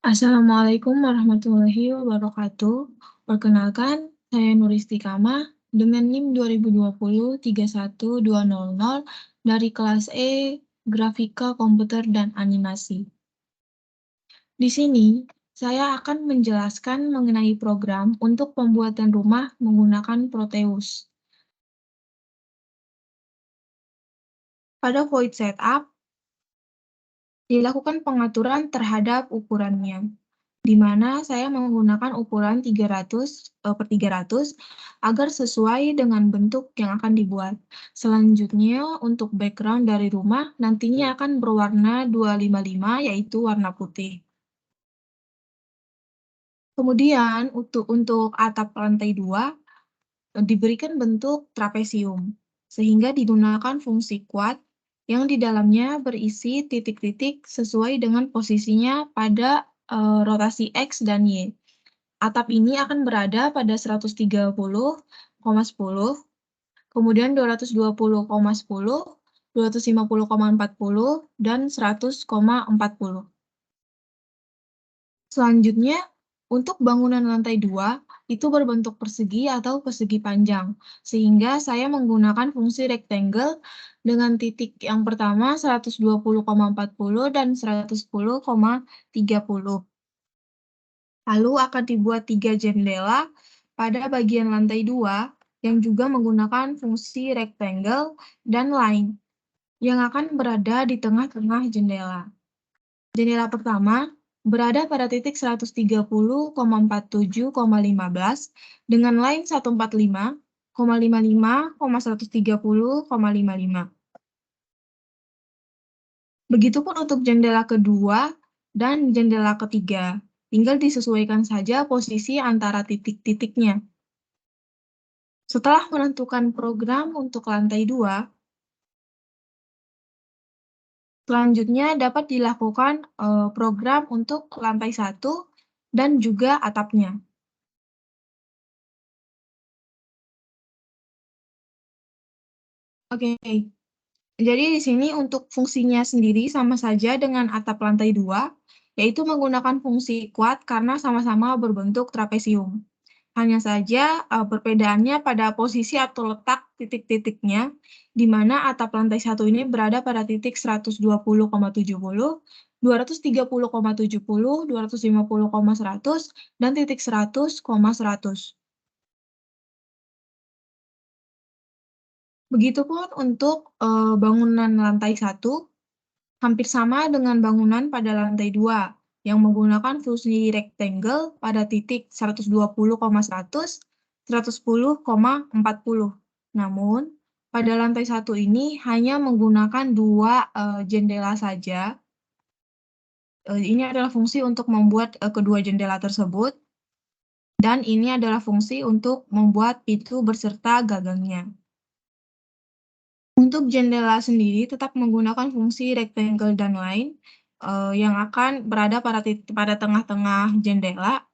Assalamualaikum warahmatullahi wabarakatuh. Perkenalkan, saya Nuristikama dengan NIM 2020-31200 dari kelas E, Grafika Komputer dan Animasi. Di sini, saya akan menjelaskan mengenai program untuk pembuatan rumah menggunakan Proteus. Pada Void Setup, dilakukan pengaturan terhadap ukurannya, di mana saya menggunakan ukuran 300 per 300 agar sesuai dengan bentuk yang akan dibuat. Selanjutnya, untuk background dari rumah nantinya akan berwarna 255, yaitu warna putih. Kemudian, untuk atap lantai 2, diberikan bentuk trapesium, sehingga digunakan fungsi kuat yang di dalamnya berisi titik-titik sesuai dengan posisinya pada rotasi X dan Y. Atap ini akan berada pada 130,10, kemudian 220,10, 250,40, dan 100,40. Selanjutnya, untuk bangunan lantai 2, itu berbentuk persegi atau persegi panjang, sehingga saya menggunakan fungsi rectangle dengan titik yang pertama 120,40 dan 110,30. Lalu akan dibuat 3 jendela pada bagian lantai 2 yang juga menggunakan fungsi rectangle dan line yang akan berada di tengah-tengah jendela. Jendela pertama berada pada titik 130,47,15 dengan line 145,55,130,55. Begitupun untuk jendela kedua dan jendela ketiga. Tinggal disesuaikan saja posisi antara titik-titiknya. Setelah menentukan program untuk lantai 2, selanjutnya dapat dilakukan program untuk lantai 1 dan juga atapnya. Oke, jadi di sini untuk fungsinya sendiri sama saja dengan atap lantai 2, yaitu menggunakan fungsi kuat karena sama-sama berbentuk trapesium. Hanya saja perbedaannya pada posisi atau letak titik-titiknya, di mana atap lantai 1 ini berada pada titik 120,70, 230,70, 250,100, dan titik 100,100. Begitupun untuk bangunan lantai 1, hampir sama dengan bangunan pada lantai 2, yang menggunakan fungsi rectangle pada titik 120,100, 110,40. Namun, pada lantai 1 ini hanya menggunakan 2 jendela saja. Ini adalah fungsi untuk membuat kedua jendela tersebut, dan ini adalah fungsi untuk membuat pintu beserta gagangnya. Untuk jendela sendiri tetap menggunakan fungsi rectangle dan line yang akan berada pada tengah-tengah jendela.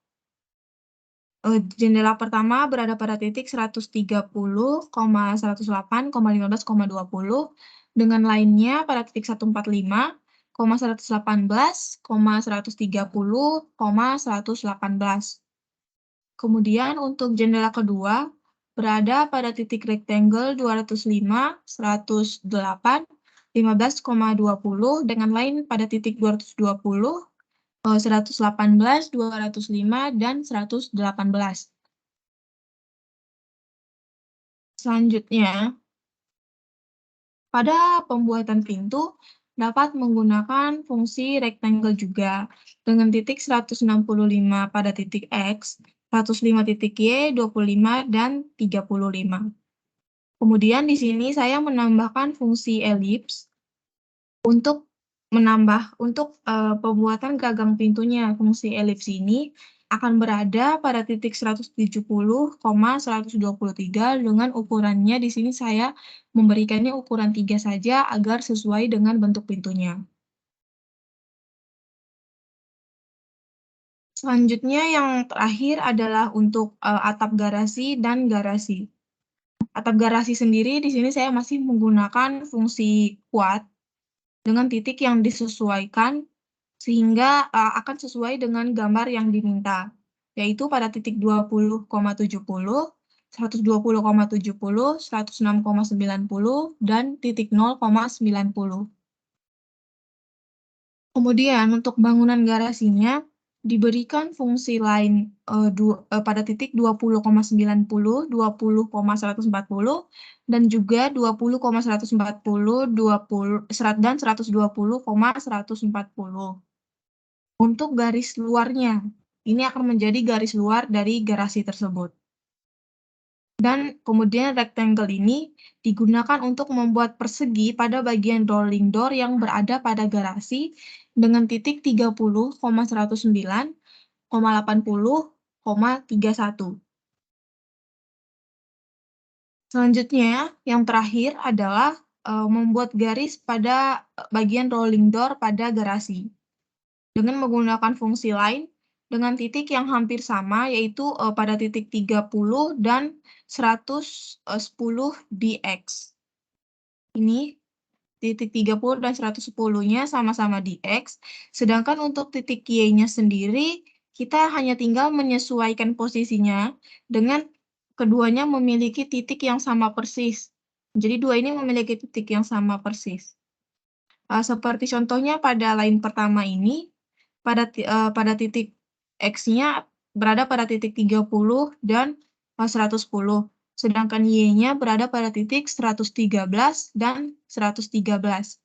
Jendela pertama berada pada titik 130,108,15,20 dengan lainnya pada titik 145,118,130,118. Kemudian untuk jendela kedua berada pada titik rectangle 205, 108, 15,20 dengan lain pada titik 220, 118, 205, dan 118. Selanjutnya, pada pembuatan pintu dapat menggunakan fungsi rectangle juga dengan titik 165 pada titik X, 105 titik Y, 25, dan 35. Kemudian di sini saya menambahkan fungsi ellipse untuk pembuatan gagang pintunya. Fungsi elips ini akan berada pada titik 170,123 dengan ukurannya di sini saya memberikannya ukuran 3 saja agar sesuai dengan bentuk pintunya. Selanjutnya yang terakhir adalah untuk atap garasi dan garasi. Atap garasi sendiri di sini saya masih menggunakan fungsi kuat dengan titik yang disesuaikan sehingga akan sesuai dengan gambar yang diminta, yaitu pada titik 20,70, 120,70, 106,90, dan titik 0,90. Kemudian untuk bangunan garasinya diberikan fungsi lain pada titik 20,90, 20,140, dan juga 20,140, 20, dan 120,140. Untuk garis luarnya, ini akan menjadi garis luar dari garasi tersebut. Dan kemudian rectangle ini digunakan untuk membuat persegi pada bagian rolling door yang berada pada garasi dengan titik 30,109, 80,31. Selanjutnya, yang terakhir adalah membuat garis pada bagian rolling door pada garasi dengan menggunakan fungsi lain dengan titik yang hampir sama, yaitu pada titik 30 dan 110 di X. Ini titik 30 dan 110-nya sama-sama di X, sedangkan untuk titik Y-nya sendiri, kita hanya tinggal menyesuaikan posisinya dengan keduanya memiliki titik yang sama persis. Jadi dua ini memiliki titik yang sama persis. Seperti contohnya pada line pertama ini, pada titik X-nya berada pada titik 30 dan 110. Sedangkan Y-nya berada pada titik 113 dan 113.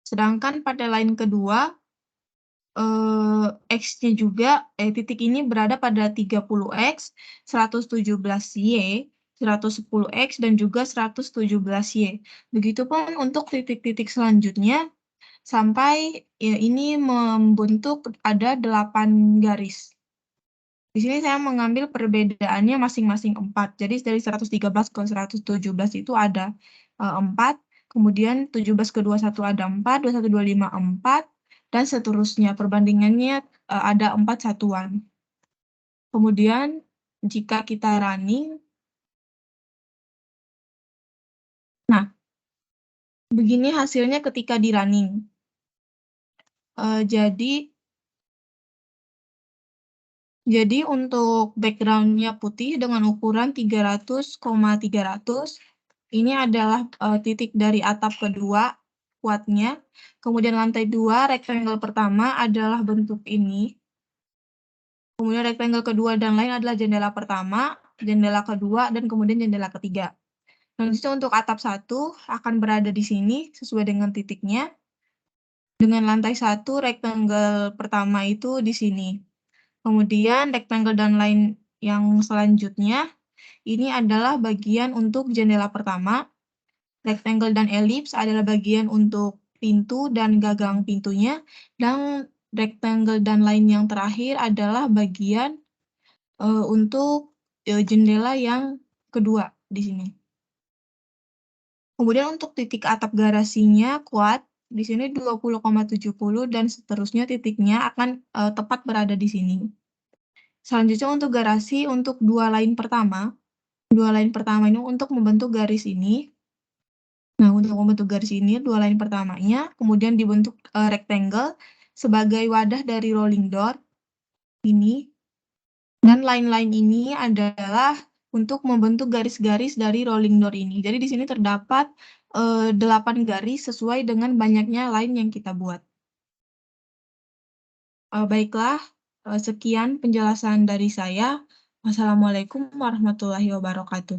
Sedangkan pada line kedua, X-nya juga, titik ini berada pada 30X, 117Y, 110X, dan juga 117Y. Begitupun untuk titik-titik selanjutnya, sampai ya, ini membentuk ada 8 garis. Di sini saya mengambil perbedaannya masing-masing 4. Jadi dari 113 ke 117 itu ada 4, kemudian 17 ke 21 ada 4, 21, 25, 4, dan seterusnya. Perbandingannya ada 4 satuan. Kemudian jika kita running, nah, begini hasilnya ketika di running. Jadi untuk background-nya putih dengan ukuran 300,300, ini adalah titik dari atap kedua kuatnya. Kemudian lantai 2, rectangle pertama adalah bentuk ini. Kemudian rectangle kedua dan lain adalah jendela pertama, jendela kedua, dan kemudian jendela ketiga. Selanjutnya untuk atap 1 akan berada di sini sesuai dengan titiknya. Dengan lantai 1, rectangle pertama itu di sini. Kemudian rectangle dan lain yang selanjutnya, ini adalah bagian untuk jendela pertama. Rectangle dan elips adalah bagian untuk pintu dan gagang pintunya. Dan rectangle dan lain yang terakhir adalah bagian untuk jendela yang kedua di sini. Kemudian untuk titik atap garasinya kuat, di sini 20,70 dan seterusnya titiknya akan tepat berada di sini. Selanjutnya untuk garasi, untuk dua line pertama ini untuk membentuk garis ini. Nah, untuk membentuk garis ini, dua line pertamanya, kemudian dibentuk rectangle sebagai wadah dari rolling door ini. Dan line-line ini adalah untuk membentuk garis-garis dari rolling door ini. Jadi di sini terdapat 8 garis sesuai dengan banyaknya line yang kita buat. Baiklah, sekian penjelasan dari saya. Wassalamualaikum warahmatullahi wabarakatuh.